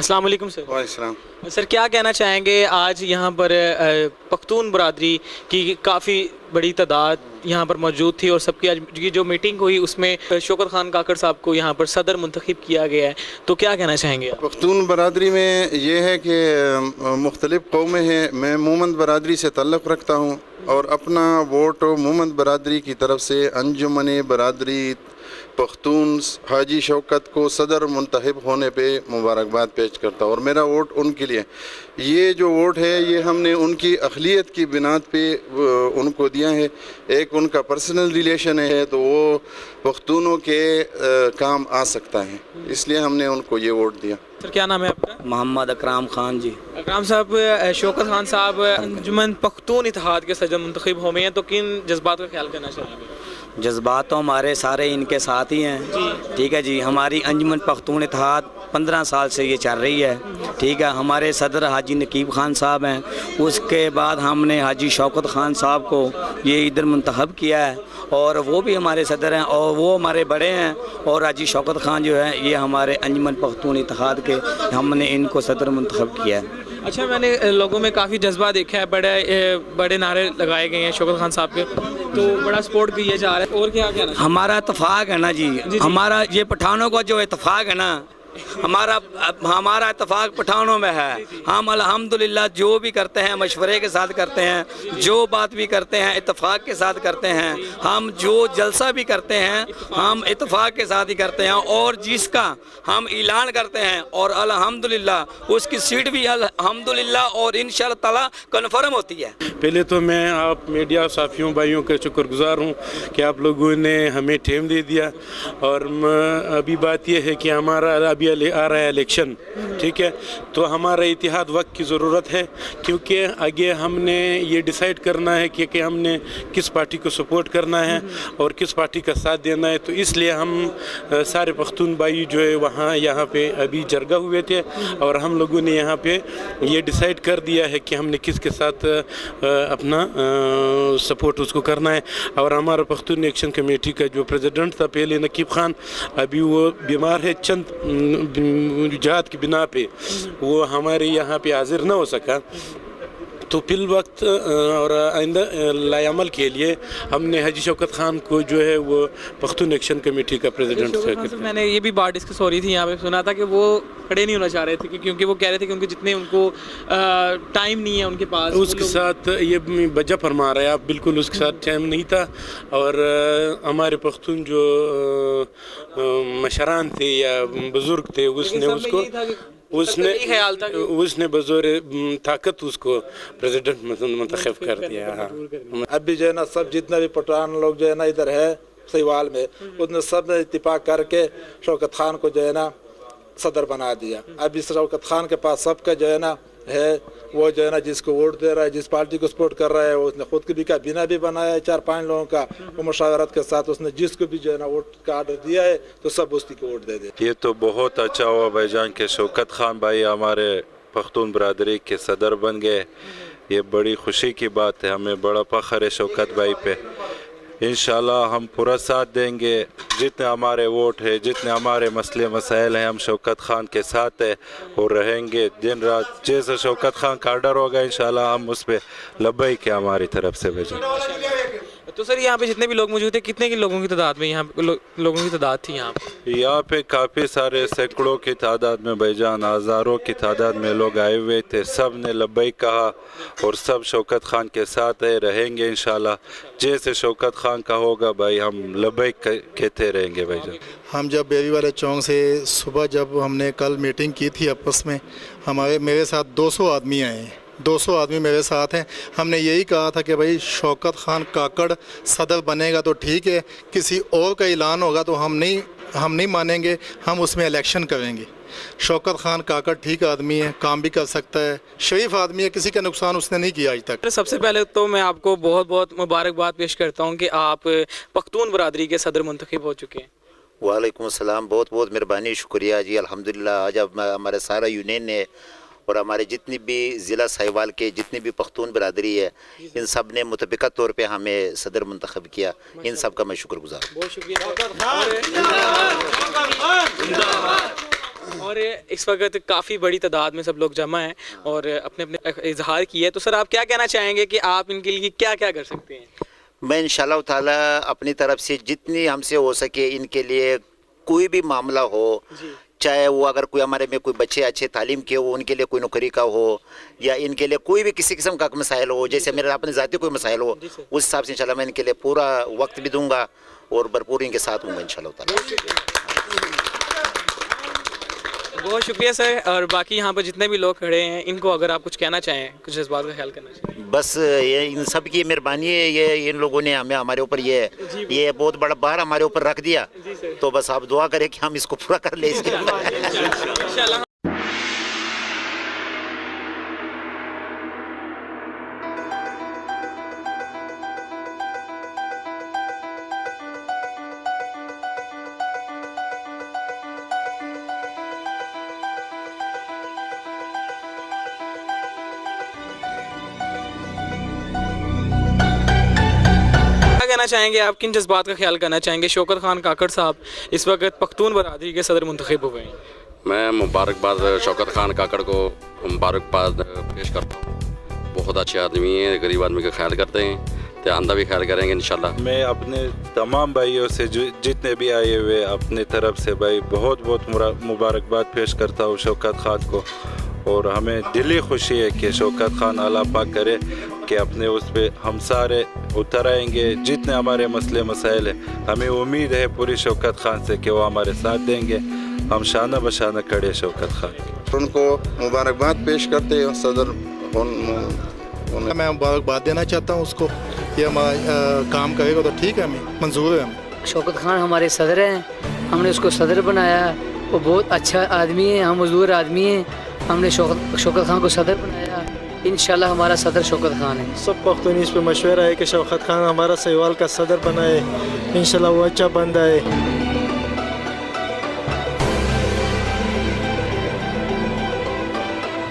अस्सलाम वालेकुम सर। वालेकुम। सर क्या कहना चाहेंगे, आज यहाँ पर पख्तून बरादरी की काफ़ी बड़ी तादाद यहाँ पर मौजूद थी और सबकी आज की जो मीटिंग हुई उसमें शौकत खान काकड़ साहब को यहाँ पर सदर मुंतखब किया गया है, तो क्या कहना चाहेंगे आप? पख्तून बरादरी में ये है कि मुख्तलिफ़ कौमें हैं। मैं मोमन बरादरी से ताल्लुक़ रखता हूँ और अपना वोट मोमन बरादरी की तरफ से अंजुमन बरादरी पख्तून हाजी शौकत को सदर मुंतखब होने पे मुबारकबाद पेश करता हूँ और मेरा वोट उनके लिए। ये जो वोट है ये हमने उनकी अक़लियत की बिनात पे उनको दिया है। एक उनका पर्सनल रिलेशन है तो वो पख्तूनों के काम आ सकता है, इसलिए हमने उनको ये वोट दिया। सर क्या नाम है आपका? मोहम्मद अकराम खान जी। अकराम साहब, शौकत खान साहब अंजुमन पख्तून इत्तेहाद के सदर मुंतखब हुए हैं, तो किन जज्बात का ख्याल करना चाहेंगे? जज्बात तो हमारे सारे इनके साथ ही हैं, ठीक है जी। हमारी अंजुमन पख्तून इत्तेहाद 15 साल से ये चल रही है, ठीक है। हमारे सदर हाजी नकीब खान साहब हैं, उसके बाद हमने हाजी शौकत खान साहब को ये इधर मुंतखब किया है और वो भी हमारे सदर हैं और वो हमारे बड़े हैं। और हाजी शौकत खान जो है ये हमारे अंजुमन पख्तून इत्तेहाद के, हमने इनको सदर मुंतखब किया है। अच्छा, मैंने लोगों में काफ़ी जज्बा देखा है, बड़े नारे लगाए गए हैं शौकत खान साहब के, तो बड़ा सपोर्ट किया जा रहा है। और क्या कहना? हमारा इत्तेफाक है ना जी, हमारा ये पठानों का जो इत्तेफाक है ना, हमारा इत्तेफाक पठानों में है। हम अल्हम्दुलिल्लाह जो भी करते हैं मशवरे के साथ करते हैं, जो बात भी करते हैं इत्तेफाक के साथ करते हैं। हम जो जलसा भी करते हैं हम इत्तेफाक के साथ ही करते हैं और जिसका हम ऐलान करते हैं और अल्हम्दुलिल्लाह उसकी सीट भी अल्हम्दुलिल्लाह और इंशाअल्लाह ताला कन्फर्म होती है। पहले तो मैं आप मीडिया साथियों भाइयों का शुक्रगुजार हूँ कि आप लोगों ने हमें टाइम दे दिया। और अभी बात यह है कि हमारा अभी आ रहा है इलेक्शन, ठीक है, तो हमारा इतिहाद वक्त की ज़रूरत है, क्योंकि आगे हमने ये डिसाइड करना है कि हमने किस पार्टी को सपोर्ट करना है और किस पार्टी का साथ देना है। तो इसलिए हम सारे पख्तून भाई जो है वहाँ यहाँ पे अभी जरगा हुए थे और हम लोगों ने यहाँ पे ये डिसाइड कर दिया है कि हमने किसके साथ अपना सपोर्ट उसको करना है। और हमारा पख्तून एक्शन कमेटी का जो प्रेसिडेंट था पहले नकीब खान, अभी वो बीमार है, चंद वजूहात की बिना पे वो हमारे यहाँ पे हाजिर ना हो सका। तो फिल वक्त और आइंदा लायामल के लिए हमने हाजी शौकत खान को जो है वो पख्तून एक्शन कमेटी का प्रेसिडेंट। मैंने ये भी बात डिस्कस हो रही थी यहाँ पे, सुना था कि वो खड़े नहीं होना चाह रहे थे क्योंकि वो कह रहे थे कि उनके जितने उनको टाइम नहीं है उनके पास। उसके साथ ये वजह फरमा रहे हैं आप, बिल्कुल उसके साथ टाइम नहीं था। और हमारे पख्तून जो मशरान थे या बुजुर्ग थे उसने बज़ोर ताकत उसको प्रेसिडेंट मुंतखब कर दिया। अब भी जो है ना सब जितना भी पठान लोग जो है ना इधर है सहीवाल में, उसने सब ने इत्तेफाक करके शौकत खान को जो है ना सदर बना दिया। अब इस शौकत खान के पास सबका जो है ना वो जो है ना जिसको वोट दे रहा है, जिस पार्टी को सपोर्ट कर रहा है, उसने खुद की भी काबीना भी बनाया है 4-5 लोगों का, वो मुशावरत के साथ उसने जिसको भी जो है ना वोट का आर्डर दिया है तो सब उसकी को वोट दे दे। ये तो बहुत अच्छा हुआ भाईजान के शौकत खान भाई हमारे पख्तून बरादरी के सदर बन गए। ये बड़ी खुशी की बात है, हमें बड़ा फख्र है शौकत भाई पे। इंशाल्लाह हम पूरा साथ देंगे, जितने हमारे वोट है, जितने हमारे मसले मसाइल हैं, हम शौकत खान के साथ है और रहेंगे दिन रात। जैसे शौकत खान का आर्डर होगा इंशाल्लाह हम उस पर लब्बैक के हमारी तरफ से भेजेंगे। तो सर यहाँ पे जितने भी लोग मौजूद थे, कितने की लोगों की तादाद में यहाँ पे लोगों की तादाद थी यहाँ पे काफ़ी सारे सैकड़ों की तादाद में भाईजान, हज़ारों की तादाद में लोग आए हुए थे। सब ने लब्बैक कहा और सब शौकत खान के साथ है, रहेंगे इंशाल्लाह। जैसे शौकत खान का होगा भाई हम लब्बैक कहते रहेंगे भाईजान। हम जब बेबी वाले चौक से सुबह जब हमने कल मीटिंग की थी आपस में, मेरे साथ 200 आदमी आए, 200 आदमी मेरे साथ हैं। हमने यही कहा था कि भाई शौकत खान काकड़ सदर बनेगा तो ठीक है, किसी और का ऐलान होगा तो हम नहीं मानेंगे, हम उसमें इलेक्शन करेंगे। शौकत खान काकड़ ठीक आदमी है, काम भी कर सकता है, शरीफ आदमी है, किसी का नुकसान उसने नहीं किया आज तक। सबसे पहले तो मैं आपको बहुत बहुत मुबारकबाद पेश करता हूँ कि आप पख्तून बरादरी के सदर मुंतखब हो चुके हैं। वालेकुम अस्सलाम, बहुत बहुत मेहरबानी, शुक्रिया जी। अल्हम्दुलिल्लाह आज हमारे सारा यूनियन ने और हमारे जितनी भी ज़िला साहिवाल के जितनी भी पख्तून बरादरी है, इन सब ने मुतफ़िक़ा तौर पे हमें सदर मुंतखब किया। इन सब का मैं शुक्रगुज़ार हूँ। बहुत शुक्रिया। اور اس وقت کافی بڑی تعداد میں سب لوگ جمع ہیں اور اپنے اپنے اظہار کیے. تو سر آپ کیا کہنا چاہیں گے کہ آپ ان کے لیے کیا کیا کر سکتے ہیں؟ میں انشاءاللہ تعالی اپنی طرف سے جتنی ہم سے ہو سکے ان کے لیے کوئی بھی معاملہ ہو, چاہے وہ اگر کوئی ہمارے میں کوئی بچے اچھے تعلیم کے ہو, ان کے لیے کوئی نوکری کا ہو, یا ان کے لیے کوئی بھی کسی قسم کا مسائل ہو, جیسے میرے اپنے ذاتی کوئی مسائل ہو, اس حساب سے انشاءاللہ میں ان کے لیے پورا وقت بھی دوں گا اور بھرپور ان کے ساتھ ہوں گا انشاءاللہ تعالی. بہت شکریہ سر. اور باقی یہاں پر جتنے بھی لوگ کھڑے ہیں ان کو اگر آپ کچھ کہنا چاہیں, کچھ جذبات کا خیال کرنا چاہیں. بس یہ ان سب کی مہربانی ہے, یہ ان لوگوں نے ہمیں ہمارے اوپر یہ بہت بڑا بار ہمارے اوپر رکھ دیا, تو بس آپ دعا کریں کہ ہم اس کو پورا کر لیں اس کے انشاءاللہ. کہنا چاہیں گے آپ, کن جذبات کا خیال کرنا چاہیں گے؟ شوکت خان کاکڑ صاحب اس وقت پختون برادری کے صدر منتخب ہوئے ہیں. میں مبارکباد شوکت خان کاکڑ کو مبارکباد پیش کرتا ہوں. بہت اچھے آدمی ہیں, غریب آدمی کا خیال کرتے ہیں, تو آئندہ بھی خیال کریں گے انشاءاللہ. میں اپنے تمام بھائیوں سے جتنے بھی آئے ہوئے اپنے طرف سے بھائی بہت بہت مبارکباد پیش کرتا ہوں شوکت خان کو. اور ہمیں دلی خوشی ہے کہ شوکت خان اللہ پاک کرے کہ اپنے اس پہ ہم سارے اتر آئیں گے. جتنے ہمارے مسئلے مسائل ہیں ہمیں امید ہے پوری شوکت خان سے کہ وہ ہمارے ساتھ دیں گے. ہم شانہ بشانہ کھڑے شوکت خان. ان کو مبارکباد پیش کرتے ہیں صدر. میں مبارکباد دینا چاہتا ہوں اس کو, یہ ہمارا کام کرے گا تو ٹھیک ہے, ہمیں منظور ہے. ہمیں شوکت خان ہمارے صدر ہیں, ہم نے اس کو صدر بنایا. وہ بہت اچھا آدمی ہے, ہم مزدور آدمی ہیں, ہم نے شوکت خان کو صدر بنایا. انشاءاللہ ہمارا صدر شوکت خان ہے. سب پختونی اس پہ مشورہ ہے کہ شوکت خان ہمارا سہیوال کا صدر بنائے. انشاءاللہ وہ اچھا بندہ ہے.